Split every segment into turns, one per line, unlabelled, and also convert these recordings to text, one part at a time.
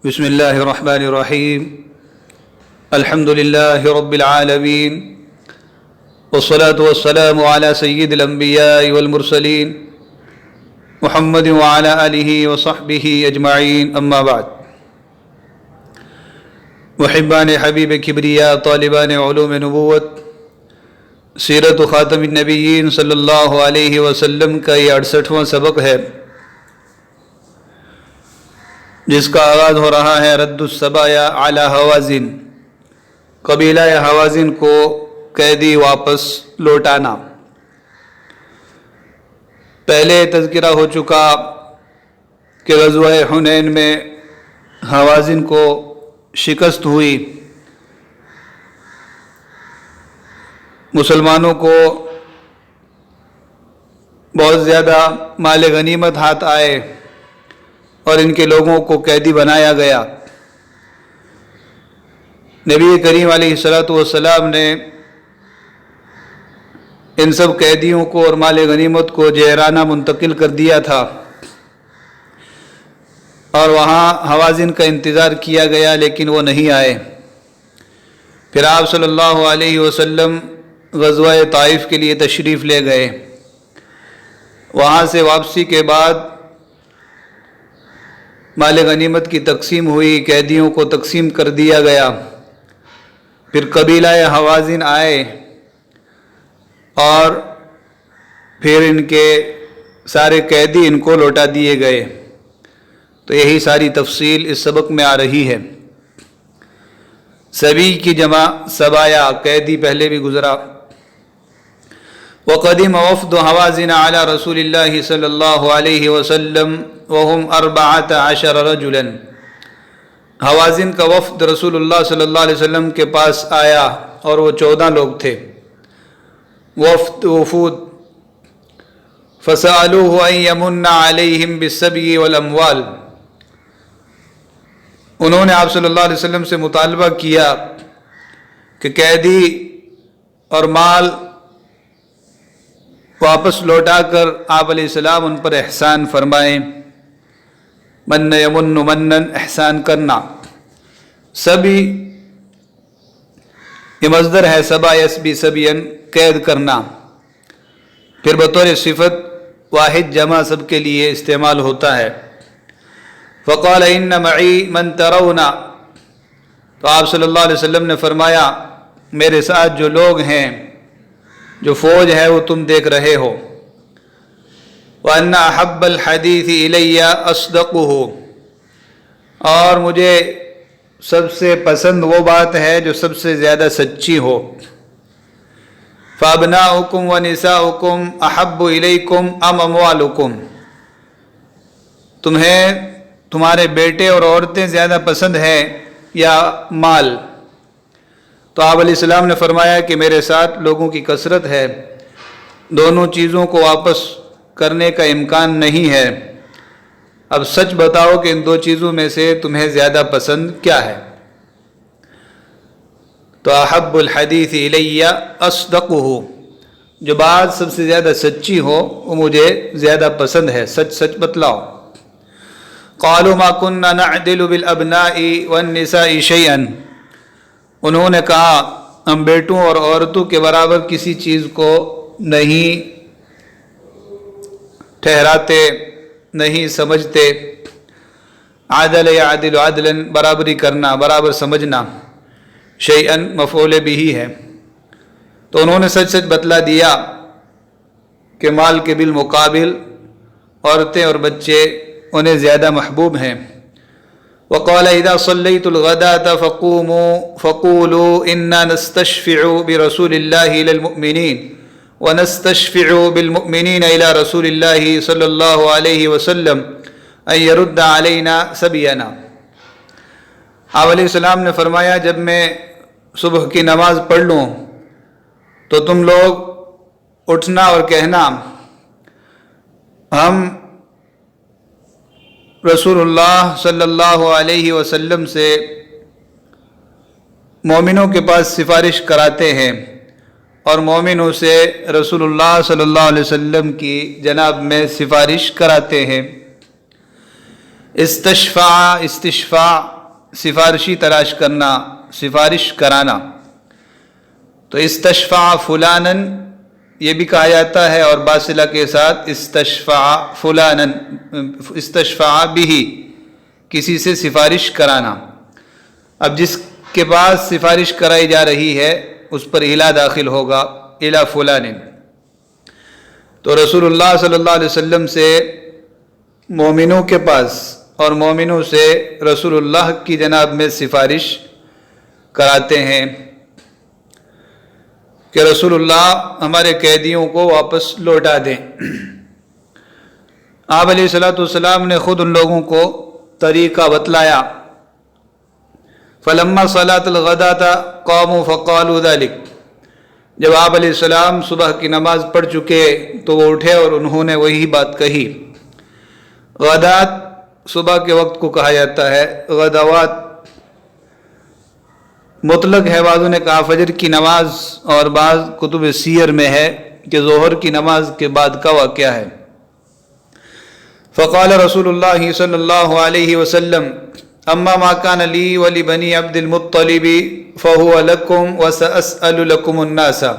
بسم اللہ الرحمن الرحیم الحمد للہ رب العالمین والصلاة والسلام على سید الانبیاء والمرسلین محمد وعلى آلہ وصحبہ اجمعین اما بعد۔ محبان حبیب کبریا، طالبان علوم نبوت، سیرت خاتم النبیین صلی اللہ علیہ وسلم کا یہ 68واں سبق ہے، جس کا آغاز ہو رہا ہے رد السبایا علی حوازن، قبیلہ حوازن کو قیدی واپس لوٹانا۔ پہلے تذکرہ ہو چکا کہ غزوہ حنین میں حوازن کو شکست ہوئی، مسلمانوں کو بہت زیادہ مال غنیمت ہاتھ آئے اور ان کے لوگوں کو قیدی بنایا گیا۔ نبی کریم علیہ السلام نے ان سب قیدیوں کو اور مال غنیمت کو جعرانہ منتقل کر دیا تھا، اور وہاں حوازن کا انتظار کیا گیا لیکن وہ نہیں آئے۔ پھر آپ صلی اللہ علیہ وسلم غزوہ طائف کے لیے تشریف لے گئے۔ وہاں سے واپسی کے بعد مال غنیمت کی تقسیم ہوئی، قیدیوں کو تقسیم کر دیا گیا۔ پھر قبیلہ حوازن آئے اور پھر ان کے سارے قیدی ان کو لوٹا دیے گئے۔ تو یہی ساری تفصیل اس سبق میں آ رہی ہے۔ سبی کی جمع سبایا، قیدی پہلے بھی گزرا۔ وقدم وفد حوازن علی رسول اللہ صلی اللہ علیہ وسلم وهم 14 رجلا، حوازن کا وفد رسول اللہ صلی اللہ علیہ وسلم کے پاس آیا اور وہ 14 لوگ تھے۔ وفود فسألوه ان يمن عليهم بالسبي والاموال، انہوں نے آپ صلی اللہ علیہ وسلم سے مطالبہ کیا کہ قیدی اور مال واپس لوٹا کر آپ علیہ السلام ان پر احسان فرمائیں۔ من یمن منن، احسان کرنا۔ سبی یہ مصدر ہے، سبا یسبی سبین، قید کرنا۔ پھر بطور صفت واحد جمع سب کے لیے استعمال ہوتا ہے۔ فقال ان معی من ترون، تو آپ صلی اللہ علیہ وسلم نے فرمایا میرے ساتھ جو لوگ ہیں، جو فوج ہے وہ تم دیکھ رہے ہو۔ وَأَنَّ أَحَبَّ الْحَدِيثِ إِلَيَّ أَصْدَقُهُ، اور مجھے سب سے پسند وہ بات ہے جو سب سے زیادہ سچی ہو۔ فَأَبْنَاؤُكُمْ وَنِسَاؤُكُمْ أَحَبُّ إِلَيْكُمْ أَمْ أَمْوَالُكُمْ، تمہیں تمہارے بیٹے اور عورتیں زیادہ پسند ہیں یا مال؟ تو آپ علیہ السلام نے فرمایا کہ میرے ساتھ لوگوں کی کثرت ہے، دونوں چیزوں کو واپس کرنے کا امکان نہیں ہے۔ اب سچ بتاؤ کہ ان دو چیزوں میں سے تمہیں زیادہ پسند کیا ہے؟ تو احب الحدیث الی اصدقہ، جو بات سب سے زیادہ سچی ہو وہ مجھے زیادہ پسند ہے، سچ سچ بتلاؤ۔ قالوا ما كنا نعدل بالابناء والنساء شيئا، انہوں نے کہا ہم بیٹوں اور عورتوں کے برابر کسی چیز کو نہیں ٹھہراتے، نہیں سمجھتے۔ عدل یعدل عدلا، برابری کرنا، برابر سمجھنا۔ شیئا مفعول بھی ہے۔ تو انہوں نے سچ سچ بتلا دیا کہ مال کے بالمقابل عورتیں اور بچے انہیں زیادہ محبوب ہیں۔ وقال اذا صليت الغداة فقولوا انا نستشفع برسول الله الى المؤمنين ونستشفع بالمؤمنين الى رسول الله صلی اللہ علیہ وسلم ان يرد علينا سبينا۔ آپ علیہ السلام نے فرمایا جب میں صبح کی نماز پڑھ لوں تو تم لوگ اٹھنا اور کہنا ہم رسول اللہ صلی اللہ علیہ وسلم سے مومنوں کے پاس سفارش کراتے ہیں اور مومنوں سے رسول اللہ صلی اللہ علیہ وسلم کی جناب میں سفارش کراتے ہیں۔ استشفاع सिफारिशी तलाश करना, सिफारिश कराना। तो इस्तशफा फुलानन ये भी कहा जाता है और बासिला के साथ इस्तशफा फुलानन, इस्तशफा बिही किसी से सिफारिश कराना। अब जिसके पास सिफारिश कराई जा रही है उस पर इला दाखिल होगा, इला फुलानिन। तो रसूलुल्लाह सल्लल्लाहु अलैहि वसल्लम से मोमिनों के पास और मोमिनों से रसूलुल्लाह की जनाब में सिफारिश कराते हैं कि रसूलुल्लाह हमारे कैदियों को वापस लौटा दें। आप अलैहिस्सलाम ने खुद उन लोगों को तरीक़ा बतलाया। फलम्मा सलातुल गदाता क़ामू फ़क़ालू ज़ालिक, जब आप अलैहिस्सलाम सुबह की नमाज पढ़ चुके तो वो उठे और उन्होंने वही बात कही। गदात सुबह के वक्त को कहा जाता है, गदावात मुतलक है। बाज़ों ने कहा फजर की नमाज, और बाज़ कुतुब सीयर में है कि ज़ोहर की नमाज के बाद का वाक़या है। फ़क़ाल रसूलुल्लाह सल्लल्लाहु अलैहि वसल्लम अम्मा मा कान ली व लि बनी अब्दुल मुत्तलिब फ़हुव लकुम व सअसअलु लकुमुन नासा।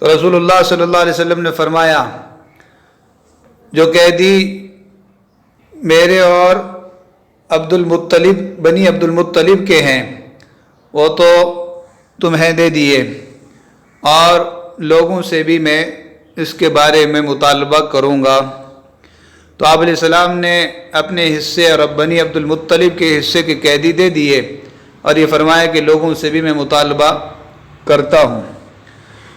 तो रसूलुल्लाह सल्लल्लाहु अलैहि वसल्लम ने फरमाया, जो कैदी मेरे और अब्दुल मुत्तलिब, बनी अब्दुल मुत्तलिब के हैं, वो तो तुम्हें दे दिए और लोगों से भी मैं इसके बारे में मुतालबा करूँगा। तो आप अलैहिस्सलाम ने अपने हिस्से और बनी अब्दुल मुत्तलिब के हिस्से के कैदी दे दिए और ये फरमाया कि लोगों से भी मैं मुतालबा करता हूँ।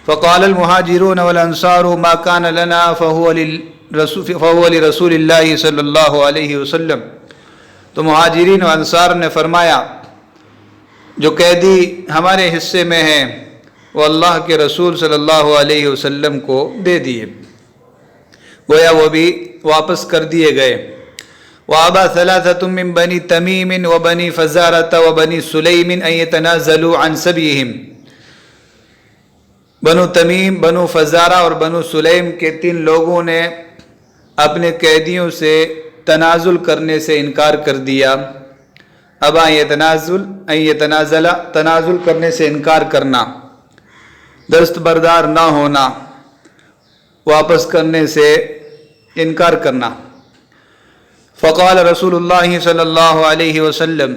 फ़क़ाल अल मुहाजिरून वल अंसारु मा कान लना फ़हुव लिरसूलिल्लाहि सल्लल्लाहु अलैहि वसल्लम। तो मुहाजिरीन व अंसार ने फरमाया, जो कैदी हमारे हिस्से में हैं वो अल्लाह के रसूल सल्लल्लाहु अलैहि वसल्लम को दे दिए, गोया वो भी वापस कर दिए गए। वाबा सलासतुम मिन बनी तमीमिन व बनी फज़ारत व बनी सुलैमिन अन यतनाज़लू अन सबयहिम। बनु तमीम, बनु फज़ारा और बनु सुलैम के 3 लोगों ने अपने कैदियों से तनाजुल करने से इनकार कर दिया। अब यतनाज़ला, तनाजुल करने से इनकार करना, दस्तबरदार ना होना, वापस करने से इनकार करना। फ़क़ाल रसूलुल्लाह सल्लल्लाहु अलैहि वसल्लम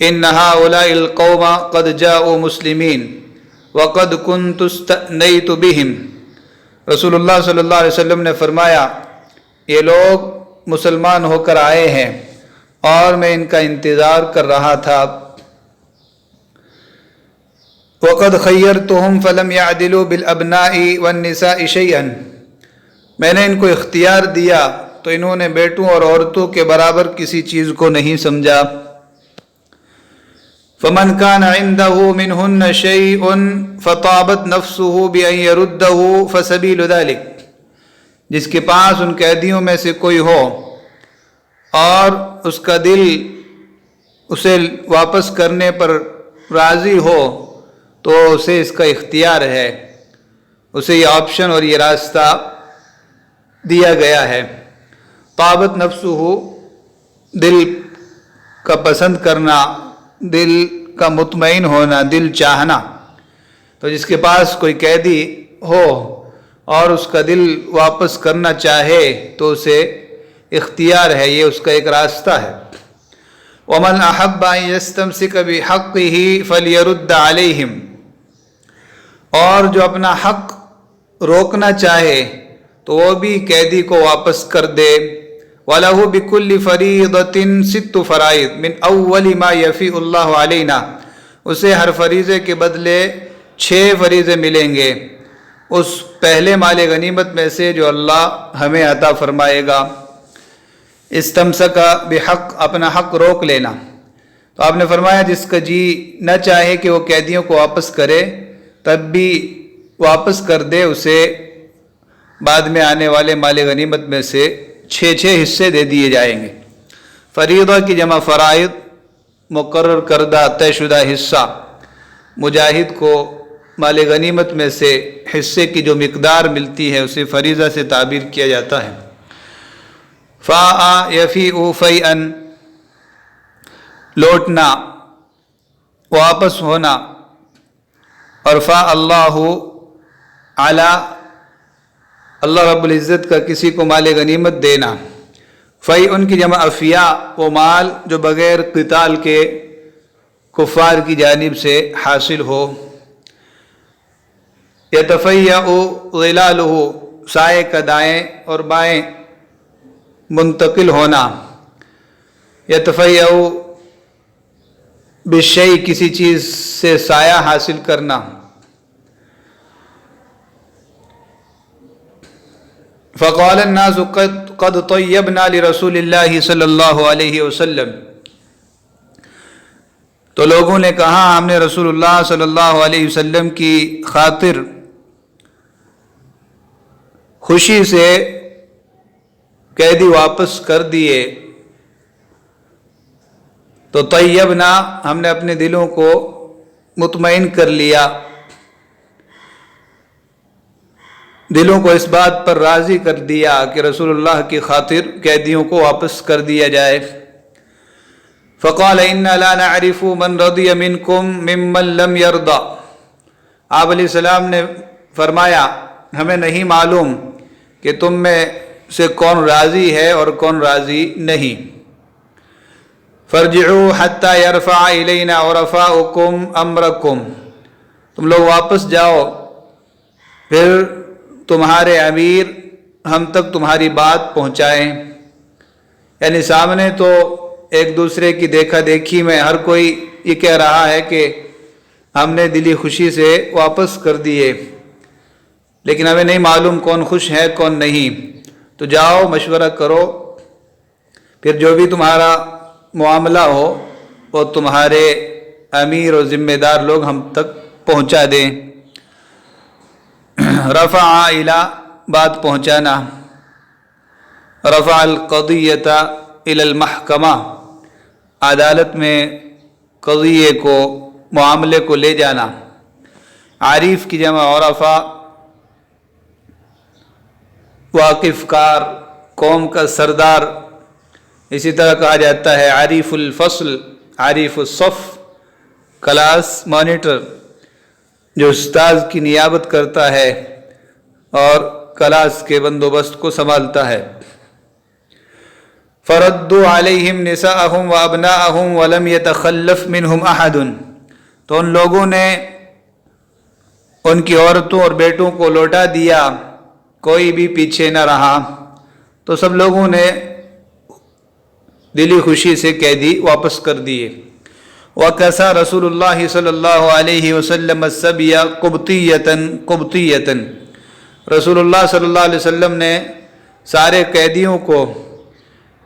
इन्न हाउलाइल कौम क़द जाऊ मुस्लिमीन व क़द कुन्तु इस्तनैतु बिहिम। रसूलुल्लाह सल्लल्लाहु अलैहि वसल्लम ने फरमाया, ये लोग मुसलमान होकर आए हैं और मैं इनका इंतज़ार कर रहा था। वक़द ख़य्यरतुहुम फ़लम यअदिलू बिल अबनाई वन निसाई शैअन। मैंने इनको इख्तियार दिया तो इन्होंने बेटों और औरतों के बराबर किसी चीज़ को नहीं समझा। फ़मन कान इंदहु मिनहुन्न शैअन फ़ताबत नफ्सुहु बिअन यरुद्दहु फ़सबीलु ज़ालिक। जिसके पास उन कैदियों में से कोई हो और उसका दिल उसे वापस करने पर राज़ी हो तो उसे इसका इख्तियार है, उसे ये ऑप्शन और ये रास्ता दिया गया है। ताबत नफ्सुहु, दिल का पसंद करना, दिल का मुतमईन होना, दिल चाहना। तो जिसके पास कोई कैदी हो और उसका दिल वापस करना चाहे तो उसे इख्तियार है, ये उसका एक रास्ता है। वमन अहब्बा अन यस्तमसिक बिहक़्क़िही फ़लयरुद्द अलैहिम। और जो अपना हक रोकना चाहे तो वो भी कैदी को वापस कर दे। वलहु बिकुल्लि फ़रीदतिन सित्तु फ़राइद मिन अव्वलि मा यफ़ीउल्लाहु अलैना। उसे हर फरीज़े के बदले 6 फरीज़े मिलेंगे उस पहले माल गनीमत में से जो अल्लाह हमें अता फरमाएगा। इस्तमसका बिहक़, अपना हक रोक लेना। तो आपने फरमाया जिसका जी न चाहे कि वो कैदियों को वापस करे तब भी वापस कर दे, उसे बाद में आने वाले माल गनीमत में से 6 हिस्से दे दिए जाएंगे। फरीदा की जमा फ़राइद, मुकर्रर करदा तयशुदा हिस्सा। मुजाहिद को माल गनीमत में से हिस्से की जो मिकदार मिलती है उसे फरीज़ा से ताबीर किया जाता है। फ़ा यफ़ी फ़ैअन, लौटना, वापस होना, और फ़ा अल्लाहु अला, अल्लाह रब्बुल इज़्ज़त का किसी को माल गनीमत देना। फ़ई उनकी जमा अफ़िया, वो माल जो बग़ैर क़िताल के कुफ़ार की जानिब से हासिल हो। यतफ़य्यउ ज़िलालुहु, साए का दाएँ और बाएँ मुंतकिल होना। यतफ़य्यउ बिशई, किसी चीज़ से साया हासिल करना। फ़क़ाल अन्नासु क़द तय्यबना लिरसूलिल्लाहि सल्लल्लाहु अलैहि वसल्लम, तो लोगों ने कहा हमने रसूलुल्लाह सल्लल्लाहु अलैहि वसल्लम की खातिर खुशी से कैदी वापस कर दिए। तो तय्यबना, हमने अपने दिलों को मुतमईन कर लिया, दिलों को इस बात पर राज़ी कर दिया कि रसूलुल्लाह की खातिर कैदियों को वापस कर दिया जाए। फ़क़ाल इन्ना ला नअरिफ़ु मन रदिय मिनकुम मिम्मन लम यरदा, आप अलैहिस्सलाम ने फरमाया हमें नहीं मालूम कि तुम में से कौन राज़ी है और कौन राज़ी नहीं। फ़रजिउ हत्ता यरफ़अ इलैना उरफ़ाउकुम अम्रकुम, तुम लोग वापस जाओ, फिर तुम्हारे अमीर हम तक तुम्हारी बात पहुँचाएँ। यानी सामने तो एक दूसरे की देखा देखी में हर कोई ये कह रहा है कि हमने दिली खुशी से वापस कर दिए, लेकिन हमें नहीं मालूम कौन खुश है कौन नहीं। तो जाओ मशवरा करो, फिर जो भी तुम्हारा मामला हो वो तुम्हारे अमीर और ज़िम्मेदार लोग हम तक पहुँचा दें। रफ़ा इला, बात पहुँचाना। रफ़अल क़दियता इलल महकमा, अदालत में क़ज़िये को, मामले को ले जाना। आरिफ की जमा औरफ़ा, वाकिफ़ कार, कौम का सरदार, इसी तरह कहा जाता है आरिफुल फ़स्ल, आरिफुल सफ़, क्लास मॉनिटर, जो उस्ताद की नियाबत करता है और क्लास के बंदोबस्त को संभालता है। फ़रद्दु अलैहिम निसाअहुम व अबनाअहुम व लम यतखल्लफ मिनहुम अहदुन, तो उन लोगों ने उनकी औरतों और बेटों को लौटा दिया, कोई भी पीछे न रहा। तो सब लोगों ने दिली खुशी से कैदी वापस कर दिए। वकसा रसूलुल्लाह सल्लल्लाहु अलैहि वसल्लम अस्सबिया कुब्तियतन, रसूलुल्लाह सल्लल्लाहु अलैहि वसल्लम ने सारे कैदियों को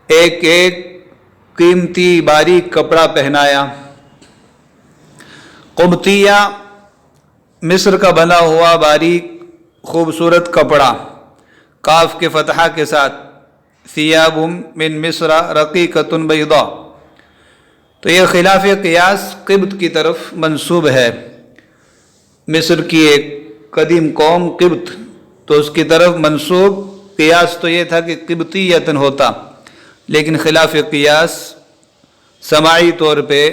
एक एक कीमती बारीक कपड़ा पहनाया। कुब्तिया, मिस्र का बना हुआ बारीक खूबसूरत कपड़ा, काफ के फतहा के साथ, सियाबुम मिन मिस्रा रकीकतुन बैदा, तो यह खिलाफ क़ियास क़िब्त की तरफ मंसूब है। मिस्र की एक कदीम कौम क़िब्त, तो उसकी तरफ मंसूब क़ियास तो ये था कि क़िब्तियतन होता, लेकिन खिलाफ क़ियास समाई तौर पे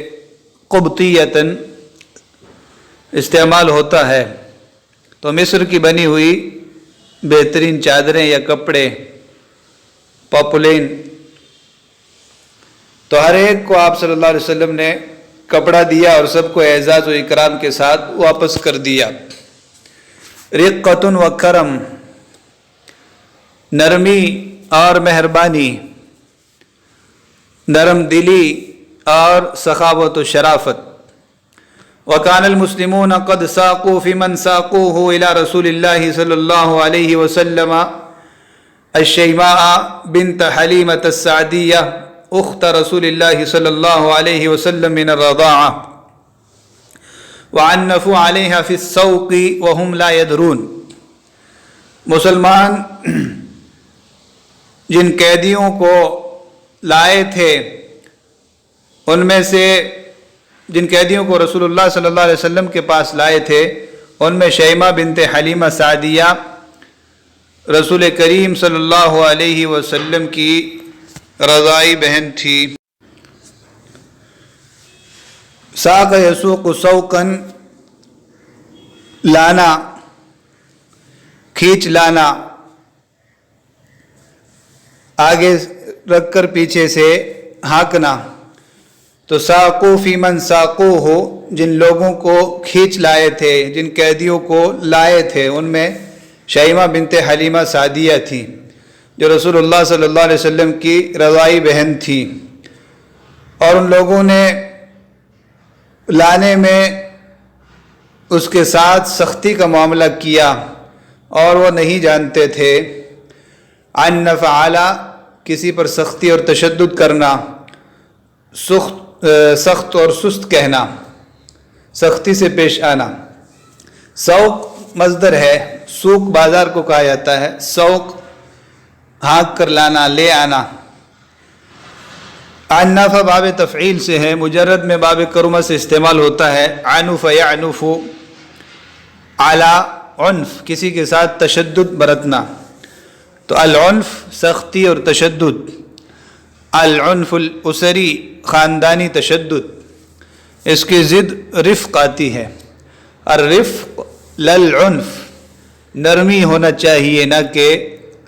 कुब्तियतन इस्तेमाल होता है। तो मिस्र की बनी हुई बेहतरीन चादरें या कपड़े, पॉपुलेन, तो हर एक को आप सल्लल्लाहु अलैहि वसल्लम ने कपड़ा दिया और सबको एजाज़ व इकराम के साथ वापस कर दिया। रिक़्क़तुन व करम, नरमी और मेहरबानी, नरम दिली और सखावत व शराफत। वकानल मुस्लिमून क़द साक़ू फ़िमन साक़ूहु इला रसूलिल्लाहि सल्लल्लाहु अलैहि वसल्लम अश्शैमा बिन्त हलीमत अस्सादिया उख्त रसूलिल्लाहि सल्लल्लाहु अलैहि वसल्लम मिन अर्रज़ाअ वअन्नफ़ू अलैहा फ़िस्सौक़ि वहुम ला यदरून। मुसलमान जिन कैदियों को लाए थे, उनमें से जिन कैदियों को रसूलुल्लाह सल्लल्लाहु अलैहि वसल्लम के पास लाए थे, उनमें शैमा बिनते हलीमा सादिया रसूल करीम सल्लल्लाहु अलैहि वसल्लम की रज़ाई बहन थी। साक़ यसूक़ सौक़न, लाना, खींच लाना, आगे रख कर पीछे से हाँकना। तो साक़ू फ़ीमन साक़ू हो, जिन लोगों को खींच लाए थे, जिन कैदियों को लाए थे, उनमें शैमा बिनते हलीमा सादिया थी, जो रसूलुल्लाह सल्लल्लाहु अलैहि वसल्लम की रज़ाई बहन थी। और उन लोगों ने लाने में उसके साथ सख्ती का मामला किया और वो नहीं जानते थे। अन नफ़अला, किसी पर सख्ती और तशद्दुद करना, सख्त और सुस्त कहना, सख्ती से पेश आना। सौक मज़दर है, सूक बाज़ार को कहा जाता है, सौक हाँक कर लाना, ले आना। अन्नफ़ बाब तफ़ईल से है, मुजर्रद में बाब करुमा से इस्तेमाल होता है। अनुफ़ यानुफ़ु, आला उन्फ़, किसी के साथ तशद्दुद बरतना। तो अल-उन्फ़ सख्ती और तशद्दुद, अल-उन्फ़ुल उसरी ख़ानदानी तशद्दुद, इसकी ज़िद रिफ़्क़ आती है। और रिफ़्क़ लल-उन्फ़, नरमी होना चाहिए, न कि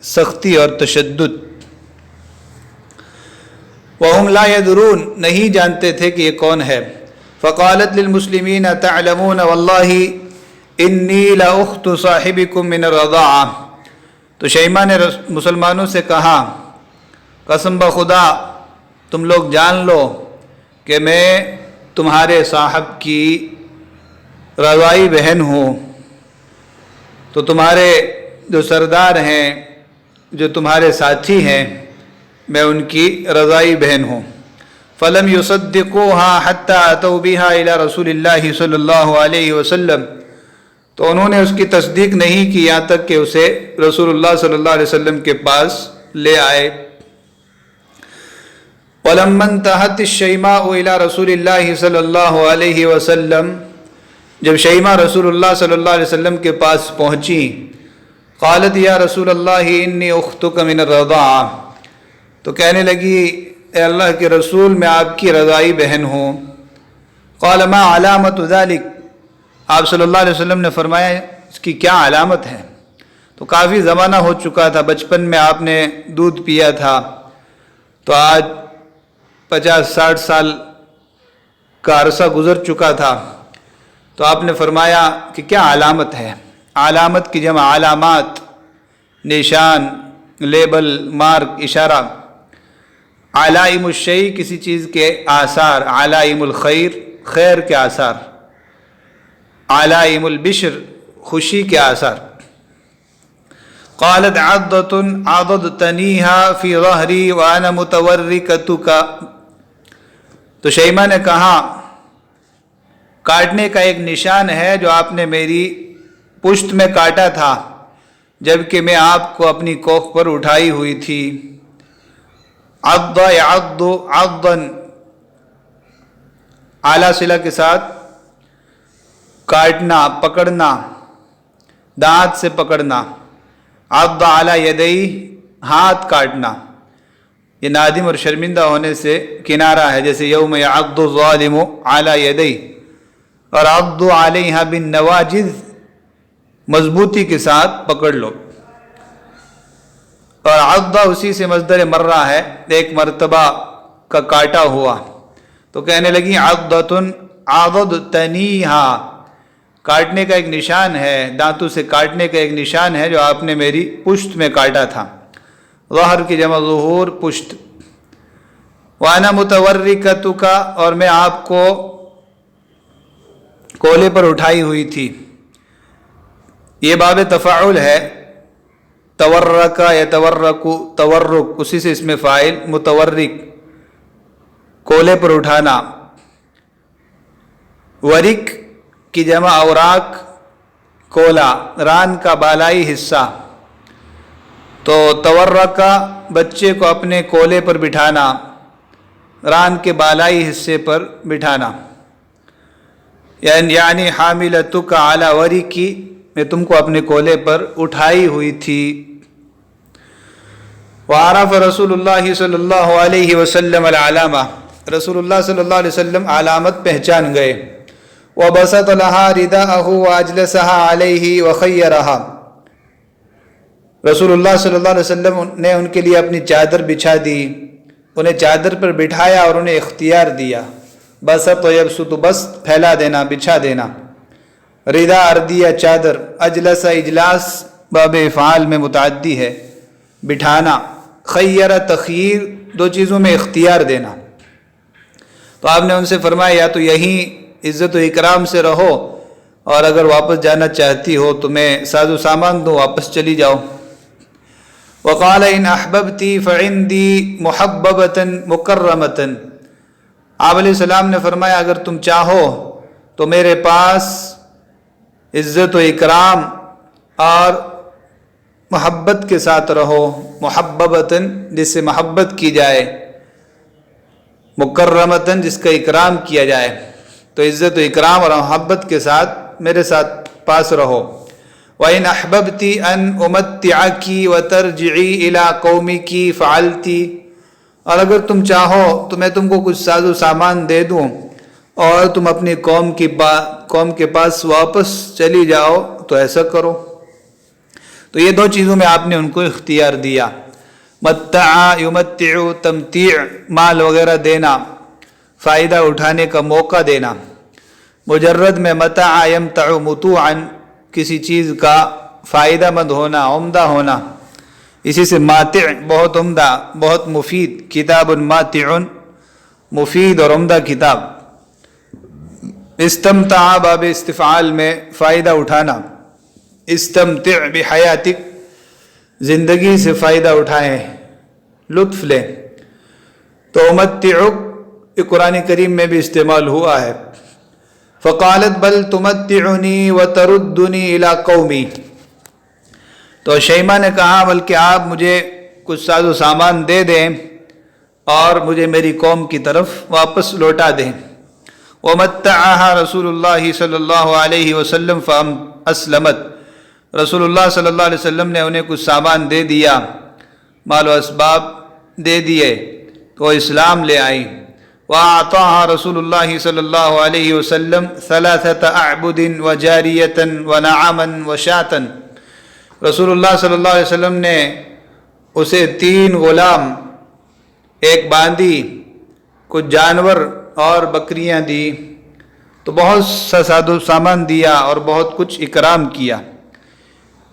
सख्ती और तशद्दुद। वहुम ला यदरून, नहीं जानते थे कि ये कौन है। फ़क़ालत लिलमुस्लिमीन तअलमून वल्लाहि इन्नी ला उख्तु साहिबिकुम मिन रज़ाअ। तो शैमा ने मुसलमानों से कहा, कसम बखुदा तुम लोग जान लो कि मैं तुम्हारे साहब की रज़ाई बहन हूँ। तो तुम्हारे जो सरदार हैं, जो तुम्हारे साथी हैं, मैं उनकी रज़ाई बहन हूँ। फ़लम युसद्दिक़ूहा हत्ता अतौ बिहा इला रसूलिल्लाहि सल्लल्लाहु अलैहि वसल्लम। तो उन्होंने उसकी तस्दीक नहीं की यहाँ तक कि उसे रसूलुल्लाह सल्लल्लाहु अलैहि वसल्लम के पास ले आए। वलम्मन तहत शैमाउ इला रसूलिल्लाहि सल्लल्लाहु अलैहि वसल्लम, जब शैमा रसूलुल्लाह सल्लल्लाहु अलैहि वसल्लम के पास पहुँची, क़ालत या रसूलल्लाह इन्नी उख्तुक मिन रज़ाअ। तो कहने लगी, ए अल्लाह के रसूल, मैं आपकी रज़ाई बहन हूँ। क़ाल मा अलामतु ज़ालिक, आप सल्लल्लाहु अलैहि वसल्लम ने फरमाया, इसकी क्या अलामत है। तो काफ़ी ज़माना हो चुका था, बचपन में आपने दूध पिया था, तो आज 50-60 साल का अरसा गुज़र चुका था। तो आपने फरमाया कि क्या अलामत है। अलामत की जमा अलामात, निशान, लेबल, मार्क, इशारा। अलाइमुल शै, किसी चीज़ के आसार। अलाइमुल खैर, खैर के आसार। अलाइमुल बिश्र, खुशी के आसार। क़ालत अद्दतुन अददतनीहा फ़ी ज़हरी व अना मुतवर्रिकतुका। तो शैमा ने कहा, काटने का एक निशान है जो आपने मेरी पुश्त में काटा था, जबकि मैं आपको अपनी कोख पर उठाई हुई थी। अद्दा यअद्दु अद्दन, आला सिला के साथ काटना, पकड़ना, दांत से पकड़ना। अद्दा अला यदई, हाथ काटना। ये नादिम और शर्मिंदा होने से किनारा है, जैसे यौम यअद्दु ज़ालिमु अला यदई। और अद्दु अलैहा बिन नवाजिज़, मजबूती के साथ पकड़ लो। और अद्दा उसी से मज़दर मर्रा है, एक मर्तबा का काटा हुआ। तो कहने लगी अद्दतुन अददतनीहा, काटने का एक निशान है, दांतों से काटने का एक निशान है जो आपने मेरी पुश्त में काटा था। ज़हर की जमा ज़ुहूर, पुश्त। वाना मुतवर्रिकतुका, और मैं आपको कोले पर उठाई हुई थी। ये बाब तफ़ाउल है, तवर्रका या तवर्रकु, तवर्रुक, उसी से इसमें फ़ाइल मुतवर्रिक, कोले पर उठाना। वरिक की जमा औराक, कोला, रान का बालाई हिस्सा। तो तवर्रका, बच्चे को अपने कोले पर बिठाना, रान के बालाई हिस्से पर बिठाना। यानी हामिलतुका अला वरिकी, मैं तुमको अपने कोले पर उठाई हुई थी। वारफ़ रसूलुल्लाह सल्लल्लाहु अलैहि वसल्लम अल-अलामा, रसूलुल्लाह सल्लल्लाहु अलैहि वसल्लम अलामत पहचान गए। वबसत लहा रिदाअहु वअजलसहा अलैहि वखय्यरहा, रसूलुल्लाह सल्लल्लाहु अलैहि वसल्लम ने उनके लिए अपनी चादर बिछा दी, उन्हें चादर पर बिठाया और उन्हें इख्तियार दिया। बसत यबसुत, बस फैला देना, बिछा देना। रिदा अर्दिया चादर, अजलसा इजलास बाब फ़ाल में मुतअद्दी है, बिठाना। खय्यर तखयीर, दो चीज़ों में इख्तियार देना। तो आपने उनसे फरमाया या तो यहीं इज़्ज़त व इकराम से रहो, और अगर वापस जाना चाहती हो तो मैं साजो सामान दूँ, वापस चली जाओ। वक़ाल इन अहबब्ती फ़इंदी मुहब्बबतन मुकर्रमतन, आप अलैहिस्सलाम ने फरमाया अगर तुम चाहो तो मेरे पास इज़्ज़त व इकराम और मोहब्बत के साथ रहो। मुहब्बतन, जिससे मोहब्बत की जाए, मुकर्रमतन, जिसका इकराम किया जाए। तो इज़्ज़त व इकराम और मोहब्बत के साथ मेरे साथ पास रहो। व इन अहबब्ती अन उमत्तिअकी व तरजिई इला कौमिकी फ़अल्ती, और अगर तुम चाहो तो मैं तुमको कुछ साजो सामान दे दूँ और तुम अपनी कौम के पास वापस चली जाओ, तो ऐसा करो। तो ये दो चीज़ों में आपने उनको इख्तियार दिया। मत्ता युमत्तिउ, तमतीअ, माल वगैरह देना, फ़ायदा उठाने का मौका देना। मुजर्रद में मता यमतउ मुतूअन, किसी चीज़ का फ़ायदा मंद होना, उम्दा होना। इसी से मातिअ, बहुत उम्दा, बहुत मुफीद। किताबुन मातिउन, मुफीद और उम्दा किताब। इस्तमता बाब इस्तिफ़ाल में फ़ायदा उठाना। इस्तमतिअ बिहयातिक, ज़िंदगी से फ़ायदा उठाएं, लुत्फ़ लें। तो उमत्तिउक कुरान करीम में भी इस्तेमाल हुआ है। फ़क़ालत बल तुमत्तिउनी व तरुद्दुनी इला कौमी, तो शैमा ने कहा बल्कि आप मुझे कुछ साजो सामान दे दें और मुझे मेरी कौम की तरफ वापस लौटा दें। वमत्तअहा रसूलुल्लाह सल्लल्लाहु अलैहि वसल्लम फ़अम अस्लमत, रसूलुल्लाह सल्लल्लाहु अलैहि वसल्लम ने उन्हें कुछ सामान दे दिया, माल व असबाब दे दिए, तो इस्लाम ले आई। वअताहा रसूलुल्लाह सल्लल्लाहु अलैहि वसल्लम सलासत अअबुदिन व जारियतन व नअमन व शातन, रसूलुल्लाह सल्लल्लाहु अलैहि वसल्लम ने उसे 3 गुलाम, एक बांदी, कुछ जानवर और बकरियां दी। तो बहुत सा सादो सामान दिया और बहुत कुछ इकराम किया।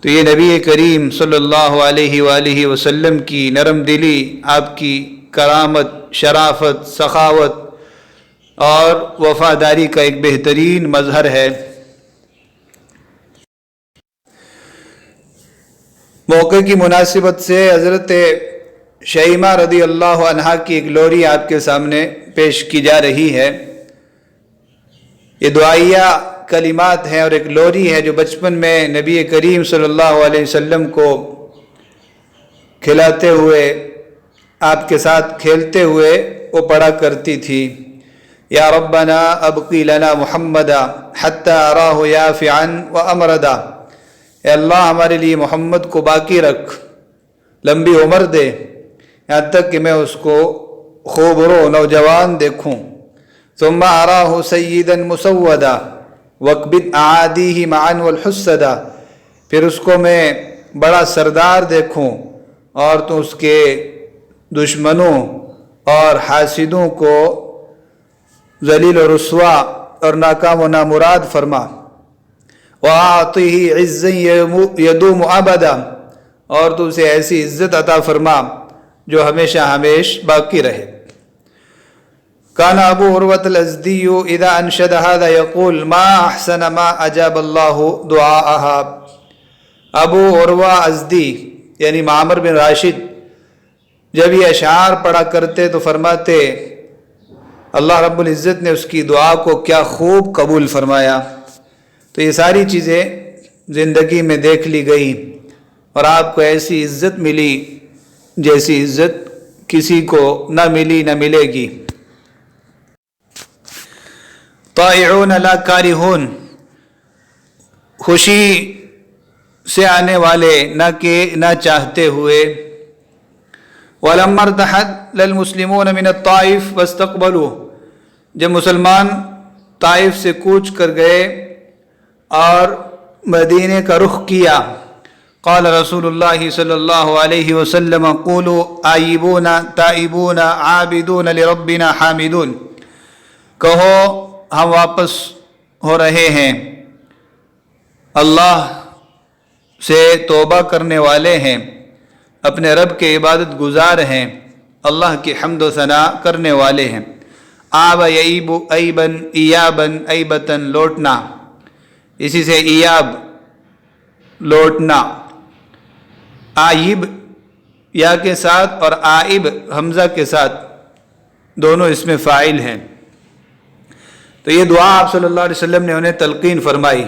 तो ये नबी करीम सल्लल्लाहु अलैहि वसल्लम की नरम दिली, आपकी करामत, शराफत, सखावत और वफादारी का एक बेहतरीन मज़हर है। मौके की मुनासिबत से हज़रत शैमा रदी अल्लाह अन्हा की एक लोरी आपके सामने पेश की जा रही है। ये दुआइया कलिमात हैं और एक लोरी है जो बचपन में नबी करीम सल्लल्लाहु अलैहि वसल्लम को खिलाते हुए, आपके साथ खेलते हुए वो पढ़ा करती थी। या रब्बना अबकी लना मुहम्मदा हत्ता अराहु याफ़िअन व अमरदा, अल्लाह हमारे लिए मोहम्मद को बाकी रख, लंबी उम्र दे, यहाँ तक कि मैं उसको खूबरो नौजवान देखूँ। सुम्मा अराहु सय्यिदन मुसव्वदा वक़बिद आदीही मअन वल हुस्सदा, फिर उसको मैं बड़ा सरदार देखूँ और तो उसके दुश्मनों और हासिदों को ज़लील और रुस्वा और नाकाम व नामुराद फरमा। वआतिही इज़्ज़न यदूम अबदा, और तो उसे ऐसी इज़्ज़त अता फरमा जो हमेशा हमेश बाकी रहे। काना अबू उर्वत अल-अज़दीयु इज़ा अनशद हाज़ा यक़ूल मा अहसन मा अजाब अल्लाहु दुआअहा। अबू उर्वा अज़दी यानी मामर बिन राशिद जब ये अशार पढ़ा करते तो फरमाते अल्लाह रब्बुल इज़्ज़त ने उसकी दुआ को क्या खूब कबूल फरमाया। तो ये सारी चीज़ें ज़िंदगी में देख ली गई और आपको ऐसी इज़्ज़त मिली जैसी इज़्ज़त किसी को न मिली न मिलेगी। ताइऊन ला कारिहून, खुशी से आने वाले न के न चाहते हुए। ولما ارتحل المسلمون من الطائف واستقبلوه، جب مسلمان طائف سے کوچ کر گئے اور مدینے کا رخ کیا، قال رسول اللہ صلی اللہ علیہ وسلم قولوا آئبون تائبون عابدون لربنا حامدون، کہو ہم واپس ہو رہے ہیں، اللہ سے توبہ کرنے والے ہیں، اپنے رب کے عبادت گزار ہیں، اللہ کی حمد و ثنا کرنے والے ہیں۔ آب یعیب ایبن ایابن ایبتن لوٹنا، اسی سے ایاب لوٹنا، آئب یا کے ساتھ اور آئب حمزہ کے ساتھ، دونوں اس میں فاعل ہیں۔ تو یہ دعا آپ صلی اللہ علیہ وسلم نے انہیں تلقین فرمائی۔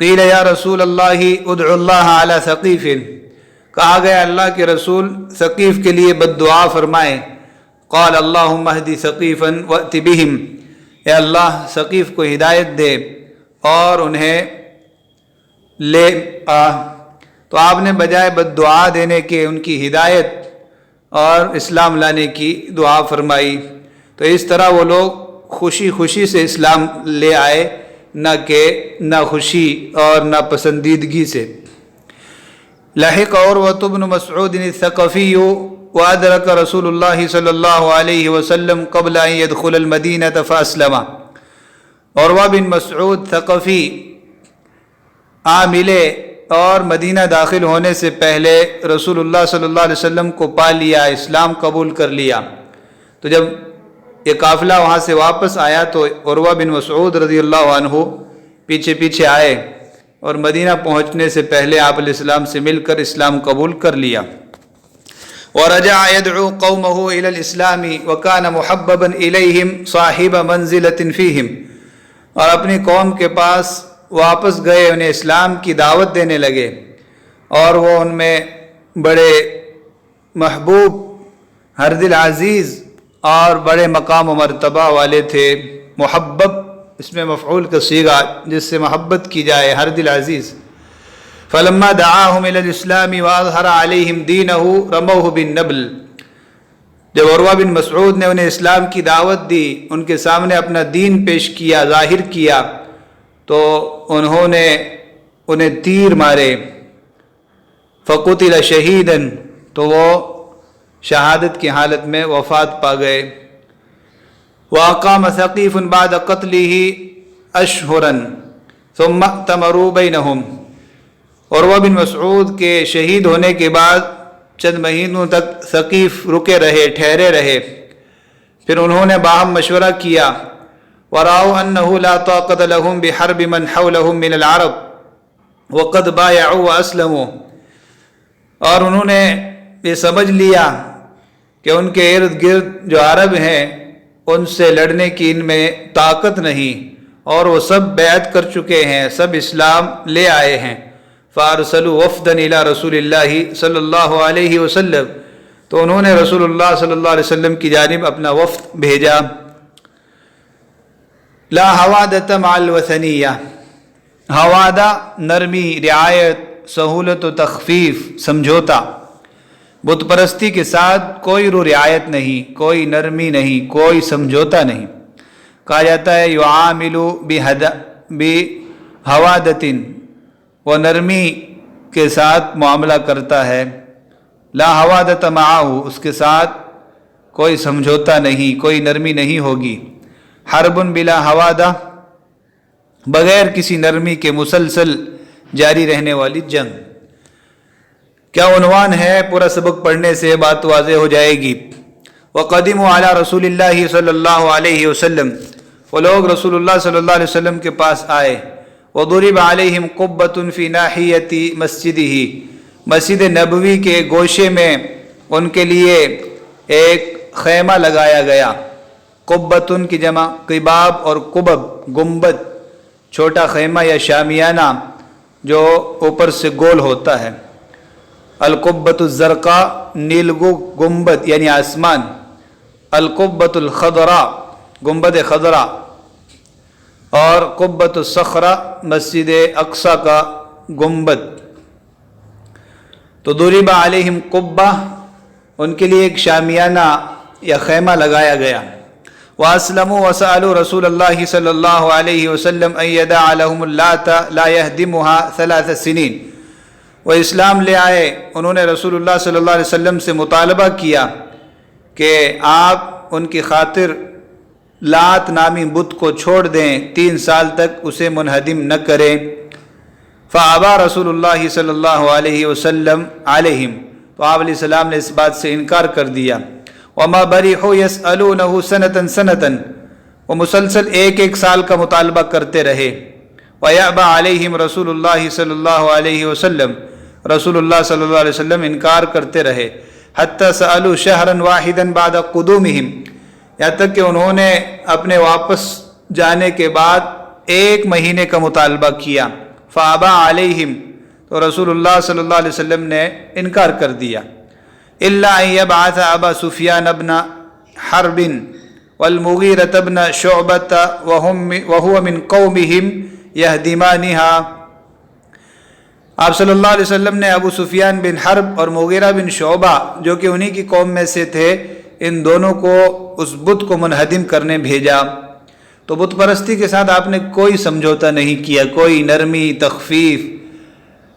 قیل یا رسول اللہ ادعو اللہ علی ثقیف، کہا گیا اللہ کے رسول ثقیف کے لیے بد دعا فرمائیں۔ قال اللہم اہدی ثقیفا وأت بہم، اے اللہ ثقیف کو ہدایت دے اور انہیں لے آ۔ تو آپ نے بجائے بد دعا دینے کے ان کی ہدایت اور اسلام لانے کی دعا فرمائی۔ تو اس طرح وہ لوگ خوشی خوشی سے اسلام لے آئے، نہ کہ نہ خوشی اور نہ پسندیدگی سے۔ لحق عروۃ بن مسعود الثقفی وادرک رسول اللہ صلی اللہ علیہ وسلم قبل ان يدخل المدینہ فاسلم، عروہ بن مسعود ثقفی آ ملے اور مدینہ داخل ہونے سے پہلے رسول اللہ صلی اللہ علیہ وسلم کو پا لیا، اسلام قبول کر لیا۔ تو جب یہ قافلہ وہاں سے واپس آیا تو عروہ بن مسعود رضی اللہ عنہ پیچھے پیچھے آئے اور مدینہ پہنچنے سے پہلے آپ علیہ السلام سے مل کر اسلام قبول کر لیا۔ ورجع يدعو قومه الى الاسلام وكان محببا اليهم صاحب منزلة فيهم، اور اپنی قوم کے پاس واپس گئے، انہیں اسلام کی دعوت دینے لگے، اور وہ ان میں بڑے محبوب، ہر دل عزیز اور بڑے مقام و مرتبہ والے تھے۔ محبب اس میں مفعول کا صیغہ جس سے محبت کی جائے، ہر دل عزیز۔ فلما دعاهم الى الاسلام واظهر عليهم دينه رموه بالنبل، جب عروہ بن مسعود نے انہیں اسلام کی دعوت دی، ان کے سامنے اپنا دین پیش کیا، ظاہر کیا، تو انہوں نے انہیں تیر مارے۔ فقتل شہیدا، تو وہ شہادت کی حالت میں وفات پا گئے۔ وأقام ثقيف بعد قتله أشهرا ثم اعتمروا بينهم، عروہ بن مسعود کے شہید ہونے کے بعد چند مہینوں تک ثقیف رکے رہے، ٹھہرے رہے، پھر انہوں نے باہم مشورہ کیا۔ وَرَأَوْا أَنَّهُ لَا طَاقَةَ لَهُمْ بِحَرْبِ مَنْ حَوْلَهُمْ مِنَ الْعَرَبِ وَقَدْ بَايَعُوا وَأَسْلَمُوا، اور انہوں نے یہ سمجھ لیا کہ ان کے ارد گرد جو عرب ہیں ان سے لڑنے کی ان میں طاقت نہیں، اور وہ سب بیعت کر چکے ہیں، سب اسلام لے آئے ہیں۔ فَأَرْسَلُوا وَفْدًا إِلَىٰ رَسُولِ اللَّهِ صلی اللہ علیہ وسلم، تو انہوں نے رسول اللہ صلی اللہ علیہ وسلم کی جانب اپنا وفد بھیجا۔ لا حوادة مع الوثنیہ، حوادہ نرمی، رعایت، سہولت و تخفیف، سمجھوتا۔ بت پرستی کے ساتھ کوئی رعایت نہیں، کوئی نرمی نہیں، کوئی سمجھوتا نہیں۔ کہا جاتا ہے یعامل بحوادۃ، وہ نرمی کے ساتھ معاملہ کرتا ہے۔ لا حوادۃ معہ، اس کے ساتھ کوئی سمجھوتا نہیں، کوئی نرمی نہیں ہوگی۔ حرب بلا حوادہ، بغیر کسی نرمی کے مسلسل جاری رہنے والی جنگ۔ کیا عنوان ہے، پورا سبق پڑھنے سے بات واضح ہو جائے گی۔ وقدموا علی رسول اللہ صلی اللہ علیہ وسلم، وہ لوگ رسول اللہ صلی اللہ علیہ وسلم کے پاس آئے۔ وضرب علیہم قبۃ فی ناحیۃ مسجدہ، مسجد نبوی کے گوشے میں ان کے لیے ایک خیمہ لگایا گیا۔ قبۃ کی جمع قباب اور قبب گنبد، چھوٹا خیمہ یا شامیانہ جو اوپر سے گول ہوتا ہے۔ القبۃ الزرقاء، نیلگو گنبد یعنی آسمان۔ القبۃ الخضراء، گنبد خضرا۔ اور قبۃ الصخرہ، مسجد اقصی کا گنبد۔ تو ضرب علیہم قبہ، ان کے لیے ایک شامیانہ یا خیمہ لگایا گیا. وَأَسْلَمُوا وَسَأَلُوا رسول اللہ صلی اللہ علیہ وسلم أَن يَدَعَ لَهُمُ اللَّاتَ لَا يَهْدِمُهَا 3 سنين. وہ اسلام لے آئے. انہوں نے رسول اللہ صلی اللہ علیہ وسلم سے مطالبہ کیا کہ آپ ان کی خاطر لات نامی بت کو چھوڑ دیں، 3 سال تک اسے منہدم نہ کریں. فَأَبَى رسول اللہ صلی اللہ علیہ وسلم علیہم، تو آپ علیہ السلام نے اس بات سے انکار کر دیا. وَمَا بَرِحُوا يَسْأَلُونَهُ سَنَةً سَنَةً، وہ مسلسل 1 سال کا مطالبہ کرتے رہے. وَيَأْبَى عَلَيْهِمْ رسول اللہ صلی اللہ علیہ وسلم، رسول اللہ صلی اللہ علیہ وسلم انکار کرتے رہے. حَتَّى سَأَلُوا شَهْرًا وَاحِدًا بَعْدَ قُدُومِهِمْ، یہاں تک کہ انہوں نے اپنے واپس جانے کے بعد 1 مہینے کا مطالبہ کیا. فَأَبَى عَلَيْهِمْ، تو رسول اللہ صلی اللہ علیہ وسلم نے انکار کر دیا. إِلَّا أَن يَبْعَثَ أَبَا سُفْيَانَ بْنَ حَرْبٍ وَالْمُغِيرَةَ بْنَ شُعْبَةَ وَهُوَ مِنْ قَوْمِهِمْ يَهْدِمَانِهَا. آپ صلی اللہ علیہ وسلم نے ابو سفیان بن حرب اور مغیرہ بن شعبہ جو کہ انہی کی قوم میں سے تھے، ان دونوں کو اس بت کو منہدم کرنے بھیجا. تو بت پرستی کے ساتھ آپ نے کوئی سمجھوتا نہیں کیا، کوئی نرمی، تخفیف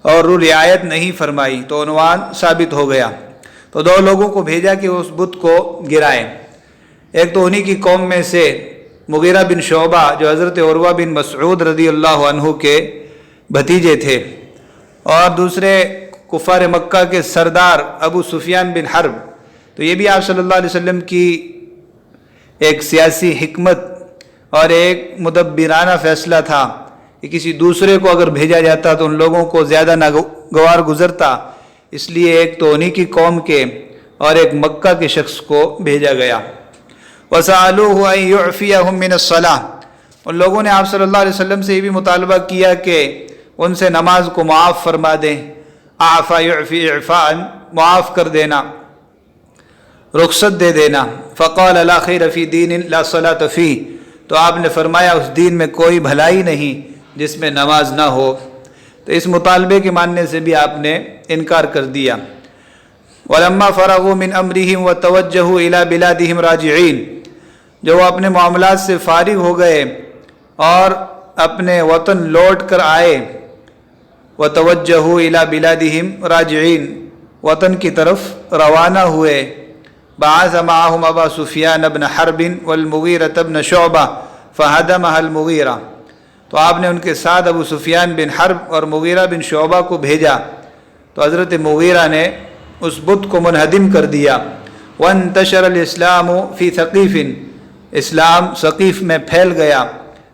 اور رعایت نہیں فرمائی. تو عنوان ثابت ہو گیا. تو 2 لوگوں کو بھیجا کہ اس بت کو گرائیں. ایک تو انہی کی قوم میں سے مغیرہ بن شعبہ جو حضرت عروہ بن مسعود رضی اللہ عنہ کے بھتیجے تھے، اور دوسرے کفار مکہ کے سردار ابو سفیان بن حرب. تو یہ بھی آپ صلی اللہ علیہ وسلم کی ایک سیاسی حکمت اور ایک مدبرانہ فیصلہ تھا کہ کسی دوسرے کو اگر بھیجا جاتا تو ان لوگوں کو زیادہ ناگوار گزرتا، اس لیے ایک تو انہی کی قوم کے اور ایک مکہ کے شخص کو بھیجا گیا. وَسَأَلُوهُ أَن يُعْفِيَهُم مِّنَ الصَّلَاةِ، ان لوگوں نے آپ صلی اللہ علیہ وسلم سے یہ بھی مطالبہ کیا کہ ان سے نماز کو معاف فرما دیں. اعفا يعفی اعفاء، معاف کر دینا، رخصت دے دینا. فقال لا خیر فی دین لا صلاۃ فیہ، تو آپ نے فرمایا اس دین میں کوئی بھلائی نہیں جس میں نماز نہ ہو. تو اس مطالبے کے ماننے سے بھی آپ نے انکار کر دیا. ولما فرغوا من امرهم وتوجهوا الى بلادهم راجعین، جو وہ اپنے معاملات سے فارغ ہو گئے اور اپنے وطن لوٹ کر آئے. وتوجهوا الى بلادهم راجعین، وطن کی طرف روانہ ہوئے. بعث معهم ابا سفیان بن حرب والمغیرة بن شعبہ فهدمها المغیرہ، تو آپ نے ان کے ساتھ ابو سفیان بن حرب اور مغیرہ بن شعبہ کو بھیجا. تو حضرت مغیرہ نے اس بت کو منہدم کر دیا. وانتشر الاسلام فی ثقیف، اسلام ثقیف میں پھیل گیا.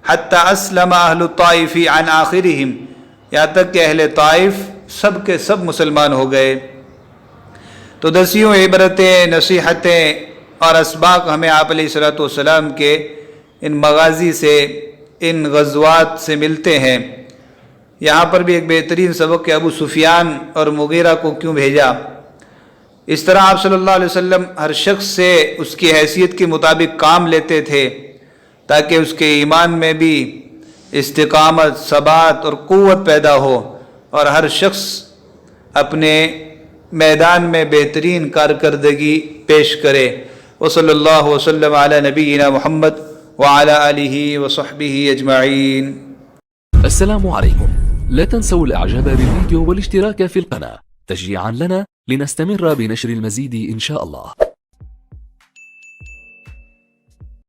حتی اسلم اہل الطائف عن آخرہم، یہاں تک کہ اہل طائف سب کے سب مسلمان ہو گئے. تو دسیوں عبرتیں، نصیحتیں اور اسباق ہمیں آپ علیہ الصلوۃ والسلام کے ان مغازی سے، ان غزوات سے ملتے ہیں. یہاں پر بھی ایک بہترین سبق کہ ابو سفیان اور مغیرہ کو کیوں بھیجا. اس طرح آپ صلی اللہ علیہ وسلم ہر شخص سے اس کی حیثیت کے مطابق کام لیتے تھے تاکہ اس کے ایمان میں بھی استقامت، ثبات اور قوت پیدا ہو، اور ہر شخص اپنے میدان میں بہترین کارکردگی پیش کرے. وصلی اللہ وسلم علی نبینا محمد وعلى آله وصحبه أجمعين.
السلام عليكم. لا تنسوا الاعجاب بالفيديو والاشتراك في القناة تشجيعا لنا لنستمر بنشر المزيد إن شاء الله.